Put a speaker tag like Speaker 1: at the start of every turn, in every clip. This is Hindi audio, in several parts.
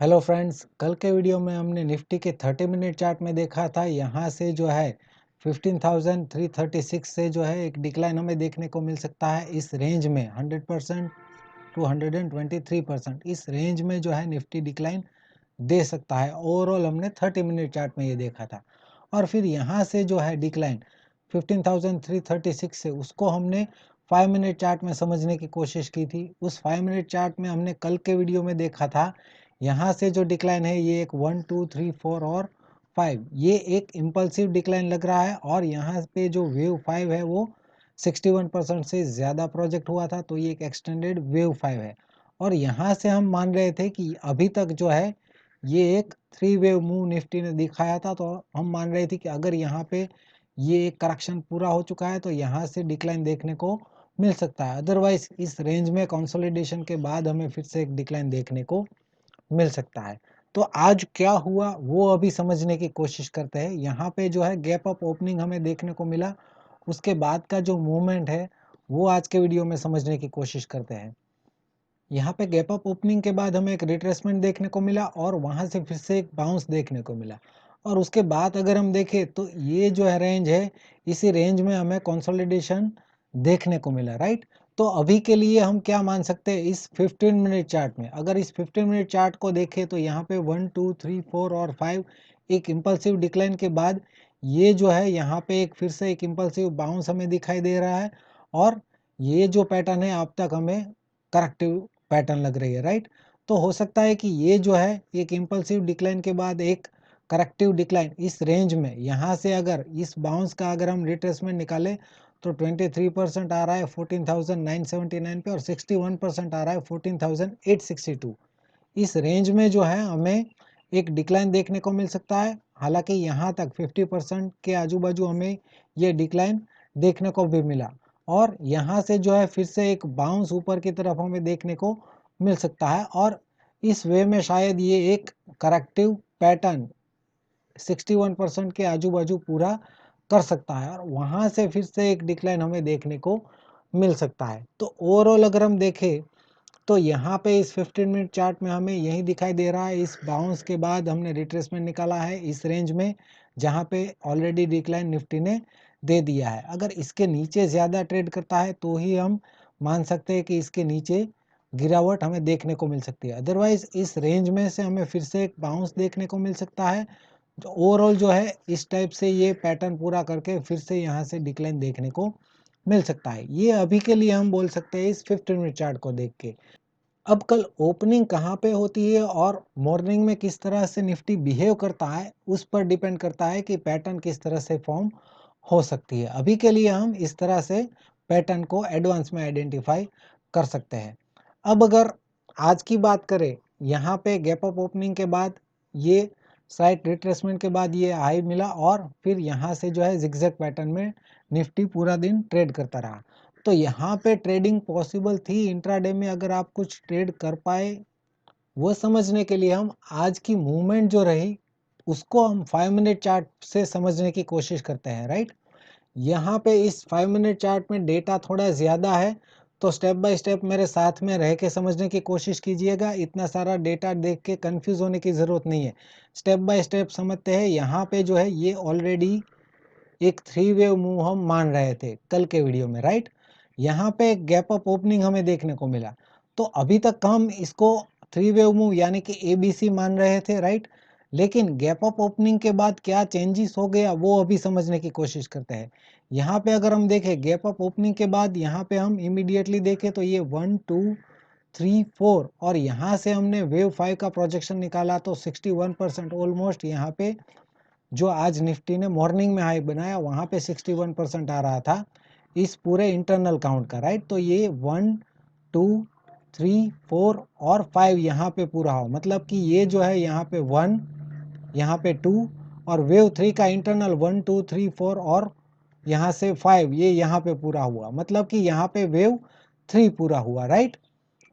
Speaker 1: हेलो फ्रेंड्स, कल के वीडियो में हमने निफ्टी के 30 मिनट चार्ट में देखा था। यहाँ से जो है 15,336 से जो है एक डिक्लाइन हमें देखने को मिल सकता है। इस रेंज में 100% टू 123%, इस रेंज में जो है निफ्टी डिक्लाइन दे सकता है। ओवरऑल हमने 30 मिनट चार्ट में ये देखा था। और फिर यहाँ से जो है डिक्लाइन 15,336 से उसको हमने 5 मिनट चार्ट में समझने की कोशिश की थी। उस 5 मिनट चार्ट में हमने कल के वीडियो में देखा था, यहाँ से जो डिक्लाइन है ये एक 1 2 3 4 और 5, ये एक इम्पल्सिव डिक्लाइन लग रहा है। और यहाँ पे जो वेव 5 है वो 61% से ज़्यादा प्रोजेक्ट हुआ था, तो ये एक एक्सटेंडेड वेव 5 है। और यहाँ से हम मान रहे थे कि अभी तक जो है ये एक 3 वेव मूव निफ्टी ने दिखाया था, तो हम मान रहे थे कि अगर यहाँ पे ये एक करेक्शन पूरा हो चुका है तो यहाँ से डिक्लाइन देखने को मिल सकता है। अदरवाइज इस रेंज में कंसोलिडेशन के बाद हमें फिर से एक डिक्लाइन देखने को मिल सकता है। तो आज क्या हुआ वो अभी समझने की कोशिश करते हैं। यहाँ पे जो है गैप अप ओपनिंग हमें देखने को मिला, उसके बाद का जो मूवमेंट है वो आज के वीडियो में समझने की कोशिश करते हैं। यहाँ पे गैप अप ओपनिंग के बाद हमें एक रिट्रेसमेंट देखने को मिला और वहाँ से फिर से एक बाउंस देखने को मिला। और उसके बाद अगर हम देखें तो ये जो है रेंज है, इसी रेंज में हमें कंसोलिडेशन देखने को मिला, राइट। तो अभी के लिए हम क्या मान सकते हैं इस 15 मिनट चार्ट में, अगर इस 15 मिनट चार्ट को देखें तो यहाँ पे 1 2 3 4 और 5 एक इम्पल्सिव डिक्लाइन के बाद ये जो है यहाँ पे एक फिर से एक इम्पल्सिव बाउंस हमें दिखाई दे रहा है। और ये जो पैटर्न है अब तक हमें करेक्टिव पैटर्न लग रही है, राइट। तो हो सकता है कि ये जो है एक इम्पल्सिव डिक्लाइन के बाद एक करेक्टिव डिक्लाइन इस रेंज में, यहाँ से अगर इस बाउंस का अगर हम रिट्रेसमेंट निकालें तो 23% आ रहा है 14,979 पे और 61% आ रहा है 14,862। इस रेंज में जो है हमें एक डिक्लाइन देखने को मिल सकता है। हालांकि यहाँ तक 50% के आजू बाजू हमें ये डिक्लाइन देखने को भी मिला। और यहाँ से जो है फिर से एक बाउंस ऊपर की तरफ हमें देखने को मिल सकता है। और इस वे में शायद ये एक करेक्टिव पैटर्न 61% के आजू बाजू पूरा कर सकता है और वहाँ से फिर से एक डिक्लाइन हमें देखने को मिल सकता है। तो ओवरऑल अगर हम देखें तो यहाँ पे इस 15 मिनट चार्ट में हमें यही दिखाई दे रहा है। इस बाउंस के बाद हमने रिट्रेसमेंट निकाला है इस रेंज में, जहाँ पे ऑलरेडी डिक्लाइन निफ्टी ने दे दिया है। अगर इसके नीचे ज़्यादा ट्रेड करता है तो ही हम मान सकते हैं कि इसके नीचे गिरावट हमें देखने को मिल सकती है। अदरवाइज इस रेंज में से हमें फिर से एक बाउंस देखने को मिल सकता है। जो ओवरऑल जो है इस टाइप से ये पैटर्न पूरा करके फिर से यहाँ से डिक्लाइन देखने को मिल सकता है। ये अभी के लिए हम बोल सकते हैं इस 15 मिनट चार्ट को देख के। अब कल ओपनिंग कहाँ पे होती है और मॉर्निंग में किस तरह से निफ्टी बिहेव करता है, उस पर डिपेंड करता है कि पैटर्न किस तरह से फॉर्म हो सकती है। अभी के लिए हम इस तरह से पैटर्न को एडवांस में आइडेंटिफाई कर सकते हैं। अब अगर आज की बात करें, यहाँ पे गैप अप ओपनिंग के बाद ये साइड रिट्रेसमेंट के बाद ये हाई मिला और फिर यहाँ से जो है जिगजैग पैटर्न में निफ्टी पूरा दिन ट्रेड करता रहा। तो यहाँ पे ट्रेडिंग पॉसिबल थी इंट्राडे में, अगर आप कुछ ट्रेड कर पाए वो समझने के लिए हम आज की मूवमेंट जो रही उसको हम 5 मिनट चार्ट से समझने की कोशिश करते हैं, राइट। यहाँ पे इस 5 मिनट चार्ट में डेटा थोड़ा ज़्यादा है, तो स्टेप बाय स्टेप मेरे साथ में रह के समझने की कोशिश कीजिएगा। इतना सारा डेटा देख के कंफ्यूज होने की ज़रूरत नहीं है, स्टेप बाय स्टेप समझते हैं। यहाँ पे जो है ये ऑलरेडी एक 3 वेव मूव हम मान रहे थे कल के वीडियो में, राइट। यहाँ पे एक गैप अप ओपनिंग हमें देखने को मिला, तो अभी तक हम इसको 3 वेव मूव यानी कि ABC मान रहे थे, राइट। लेकिन गैप अप ओपनिंग के बाद क्या चेंजेस हो गया वो अभी समझने की कोशिश करते हैं। यहाँ पे अगर हम देखें गैप अप ओपनिंग के बाद यहाँ पे हम इमीडिएटली देखें तो ये 1 2 3 4 और यहाँ से हमने वेव 5 का प्रोजेक्शन निकाला तो 61% ऑलमोस्ट यहाँ पे जो आज निफ्टी ने मॉर्निंग में हाई बनाया वहाँ पे 61% आ रहा था इस पूरे इंटरनल काउंट का, राइट। तो ये 1 2 3 4 और 5 यहाँ पे पूरा हो, मतलब कि ये जो है यहाँ पे 1, यहाँ पे 2 और वेव 3 का इंटरनल 1 2 3 4 और यहाँ से 5 ये यहाँ पे पूरा हुआ, मतलब कि यहाँ पे वेव 3 पूरा हुआ, राइट।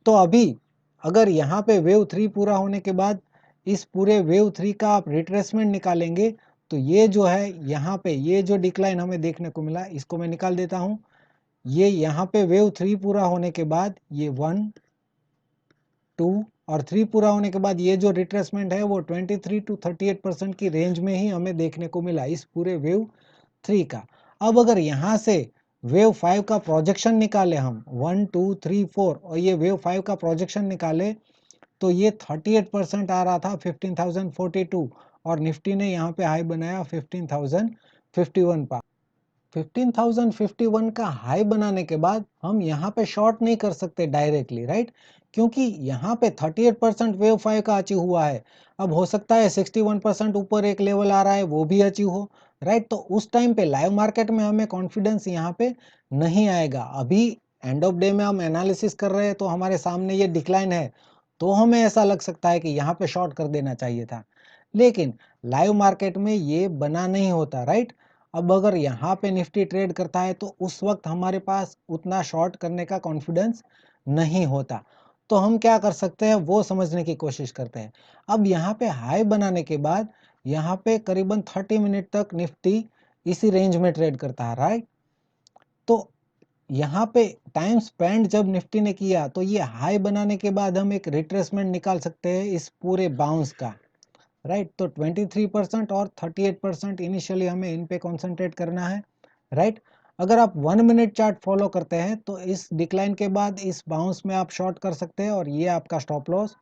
Speaker 1: तो अभी अगर यहाँ पे वेव 3 पूरा होने के बाद इस पूरे वेव 3 का आप रिट्रेसमेंट निकालेंगे तो ये जो है यहाँ पे ये जो डिक्लाइन हमें देखने को मिला इसको मैं निकाल देता हूँ। ये यहाँ पे वेव 3 पूरा होने के बाद ये 1 2 और 3 पूरा होने के बाद ये जो रिट्रेसमेंट है वो 23 to 38% की रेंज में ही हमें देखने को मिला इस पूरे वेव 3 का। अब अगर यहाँ से वेव 5 का प्रोजेक्शन निकाले हम 1 2 3 4 और ये वेव 5 का प्रोजेक्शन निकाले तो ये 38% आ रहा था 15,042 और निफ्टी ने यहाँ पे हाई बनाया 15,051 पर। 15,051 का हाई बनाने के बाद हम यहाँ पे शॉर्ट नहीं कर सकते डायरेक्टली, राइट, क्योंकि यहाँ पे 38% वेव 5 का अचीव हुआ है। अब हो सकता है 61% ऊपर एक लेवल आ रहा है वो भी अचीव हो, राइट। तो उस टाइम पे लाइव मार्केट में हमें कॉन्फिडेंस यहाँ पे नहीं आएगा। अभी एंड ऑफ डे में हम एनालिसिस कर रहे हैं तो हमारे सामने ये डिक्लाइन है तो हमें ऐसा लग सकता है कि यहाँ पे शॉर्ट कर देना चाहिए था, लेकिन लाइव मार्केट में ये बना नहीं होता, राइट। अब अगर यहाँ पे निफ्टी ट्रेड करता है तो उस वक्त हमारे पास उतना शॉर्ट करने का कॉन्फिडेंस नहीं होता। तो हम क्या कर सकते हैं वो समझने की कोशिश करते हैं। अब यहाँ पे हाई बनाने के बाद यहाँ पे करीबन 30 मिनट तक निफ्टी इसी रेंज में ट्रेड करता है, राइट। तो यहाँ पे टाइम स्पेंड जब निफ्टी ने किया तो ये हाई बनाने के बाद हम एक रिट्रेसमेंट निकाल सकते हैं इस पूरे बाउंस का, राइट। तो 23% और 38% इनिशियली हमें इन पे कॉन्सेंट्रेट करना है, राइट। अगर आप 1 मिनट चार्ट फॉलो करते हैं तो इस डिक्लाइन के बाद इस बाउंस में आप शॉर्ट कर सकते हैं और ये आपका स्टॉप लॉस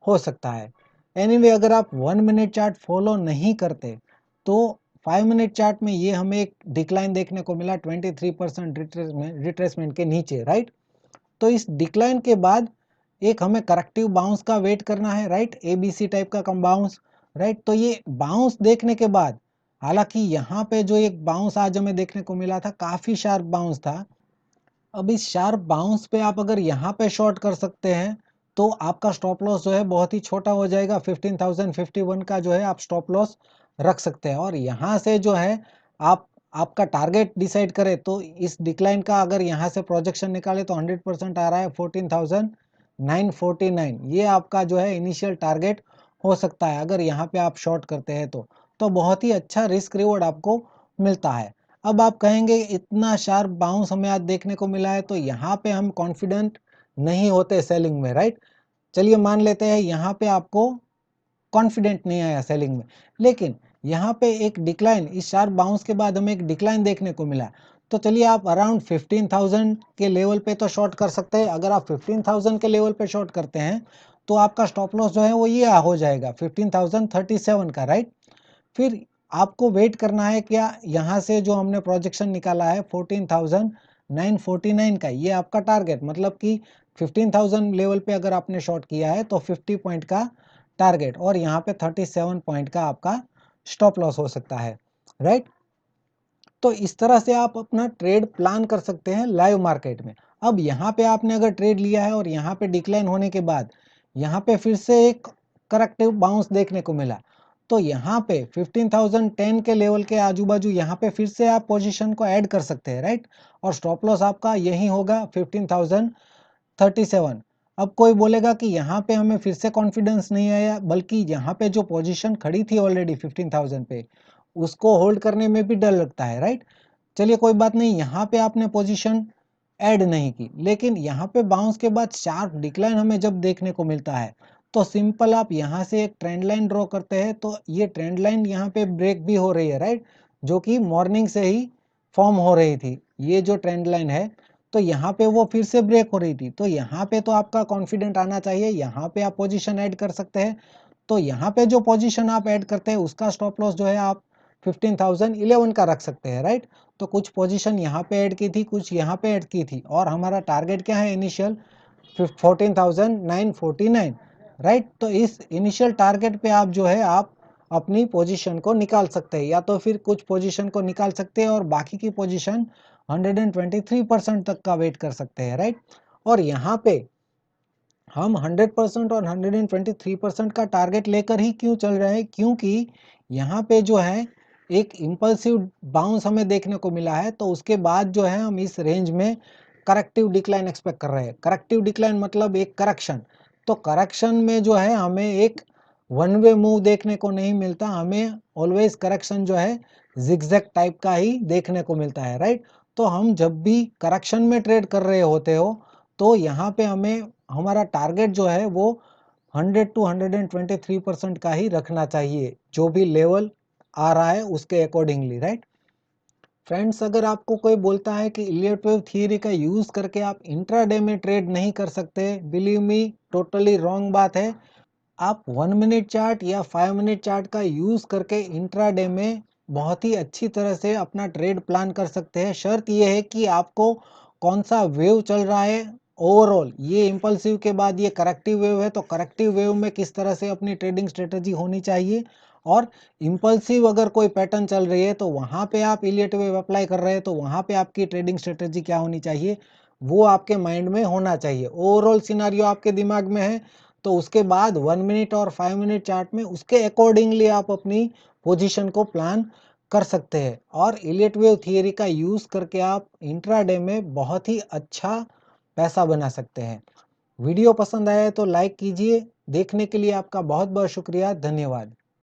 Speaker 1: हो सकता है। एनीवे अगर आप 1 मिनट चार्ट फॉलो नहीं करते तो 5 मिनट चार्ट में ये हमें एक डिक्लाइन देखने को मिला 23% रिट्रेसमेंट के नीचे, राइट। तो इस डिक्लाइन के बाद एक हमें करेक्टिव बाउंस का वेट करना है, राइट, ABC टाइप का कम बाउंस, राइट। तो ये बाउंस देखने के बाद, हालांकि यहाँ पे जो एक बाउंस आज हमें देखने को मिला था काफी शार्प बाउंस था। अब इस शार्प बाउंस पे आप अगर यहाँ पे शॉर्ट कर सकते हैं तो आपका स्टॉप लॉस जो है बहुत ही छोटा हो जाएगा। 15,051 का जो है आप स्टॉप लॉस रख सकते हैं और यहाँ से जो है आप आपका टारगेट डिसाइड करें तो इस डिक्लाइन का अगर यहाँ से प्रोजेक्शन निकाले तो 100% आ रहा है 14,949। ये आपका जो है इनिशियल टारगेट हो सकता है अगर यहाँ पे आप शॉर्ट करते हैं तो बहुत ही अच्छा रिस्क रिवॉर्ड आपको मिलता है। अब आप कहेंगे इतना शार्प बाउंस हमें आज देखने को मिला है तो यहाँ पे हम कॉन्फिडेंट नहीं होते सेलिंग में, राइट। चलिए मान लेते हैं यहाँ पे आपको कॉन्फिडेंट नहीं आया सेलिंग में, लेकिन यहाँ पे एक डिक्लाइन, इस शार्प बाउंस के बाद हमें एक डिक्लाइन देखने को मिला। तो चलिए आप अराउंड 15,000 के लेवल पे तो शॉर्ट कर सकते हैं। अगर आप 15,000 के लेवल पे शॉर्ट करते हैं तो आपका स्टॉप लॉस जो है वो ये हो जाएगा 15,037 का, राइट। फिर आपको वेट करना है क्या, यहाँ से जो हमने प्रोजेक्शन निकाला है 14,949 का, ये आपका टारगेट, मतलब कि 15,000 लेवल पे अगर आपने शॉर्ट किया है तो 50 पॉइंट का टारगेट और यहाँ पे 37 पॉइंट का आपका स्टॉप लॉस हो सकता है, राइट। तो इस तरह से आप अपना ट्रेड प्लान कर सकते हैं लाइव मार्केट में। अब यहाँ पे आपने अगर ट्रेड लिया है और यहाँ पे डिक्लाइन होने के बाद यहाँ पे फिर से एक करेक्टिव बाउंस देखने को मिला तो यहाँ पे 15,010 के लेवल के आजू बाजू यहाँ पे फिर से आप पोजीशन को ऐड कर सकते हैं, राइट। और स्टॉप लॉस आपका यही होगा 15,037। अब कोई बोलेगा कि यहाँ पे हमें फिर से कॉन्फिडेंस नहीं आया, बल्कि यहाँ पे जो पोजीशन खड़ी थी ऑलरेडी 15,000 पे उसको होल्ड करने में भी डर लगता है, राइट। चलिए कोई बात नहीं, यहाँ पे आपने पोजीशन ऐड नहीं की, लेकिन यहाँ पे बाउंस के बाद शार्प डिक्लाइन हमें जब देखने को मिलता है तो सिंपल आप यहाँ से एक ट्रेंड लाइन ड्रॉ करते हैं तो ये ट्रेंड लाइन यहाँ पे ब्रेक भी हो रही है, राइट, जो कि मॉर्निंग से ही फॉर्म हो रही थी। ये जो ट्रेंड लाइन है तो यहाँ पे वो फिर से ब्रेक हो रही थी तो यहाँ पे तो आपका कॉन्फिडेंट आना चाहिए, यहाँ पे आप पोजीशन ऐड कर सकते हैं। तो यहाँ पे जो पोजीशन आप ऐड करते हैं उसका स्टॉप लॉस जो है आप 15,011 का रख सकते हैं, राइट। तो कुछ पोजीशन यहाँ पे ऐड की थी, कुछ यहाँ पे ऐड की थी और हमारा टारगेट क्या है इनिशियल 14,949, राइट। तो इस इनिशियल टारगेट पे आप जो है आप अपनी पोजीशन को निकाल सकते हैं, या तो फिर कुछ पोजीशन को निकाल सकते हैं और बाकी की पोजीशन 123% तक का वेट कर सकते हैं, राइट। और यहाँ पे हम 100% और 123% का टारगेट लेकर ही क्यों चल रहे हैं, क्योंकि यहाँ पे जो है एक इम्पल्सिव बाउंस हमें देखने को मिला है तो उसके बाद जो है हम इस रेंज में करेक्टिव डिक्लाइन एक्सपेक्ट कर रहे हैं। करेक्टिव डिक्लाइन मतलब एक करेक्शन, तो करेक्शन में जो है हमें एक वन वे मूव देखने को नहीं मिलता, हमें ऑलवेज करेक्शन जो है जिगजैग टाइप का ही देखने को मिलता है, राइट। तो हम जब भी करेक्शन में ट्रेड कर रहे होते हो तो यहाँ पे हमें हमारा टारगेट जो है वो 100 टू 123% का ही रखना चाहिए, जो भी लेवल आ रहा है उसके अकॉर्डिंगली, राइट। फ्रेंड्स, अगर आपको कोई बोलता है कि इलियट वेव थियरी का यूज करके आप इंट्राडे में ट्रेड नहीं कर सकते, बिलीव मी, टोटली रॉन्ग बात है। आप 1 मिनट चार्ट या 5 मिनट चार्ट का यूज करके इंट्राडे में बहुत ही अच्छी तरह से अपना ट्रेड प्लान कर सकते हैं। शर्त यह है कि आपको कौन सा वेव चल रहा है, ओवरऑल ये इम्पल्सिव के बाद ये करेक्टिव वेव है, तो करेक्टिव वेव में किस तरह से अपनी ट्रेडिंग स्ट्रेटजी होनी चाहिए, और इम्पल्सिव अगर कोई पैटर्न चल रही है तो वहाँ पे आप इलियट वेव अप्लाई कर रहे हैं तो वहाँ पे आपकी ट्रेडिंग स्ट्रेटजी क्या होनी चाहिए, वो आपके माइंड में होना चाहिए। ओवरऑल सिनारियो आपके दिमाग में है तो उसके बाद 1 मिनट और 5 मिनट चार्ट में उसके अकॉर्डिंगली आप अपनी पोजीशन को प्लान कर सकते हैं, और इलियट वेव थियरी का यूज करके आप इंट्राडे में बहुत ही अच्छा पैसा बना सकते हैं। वीडियो पसंद आया तो लाइक कीजिए। देखने के लिए आपका बहुत बहुत शुक्रिया, धन्यवाद।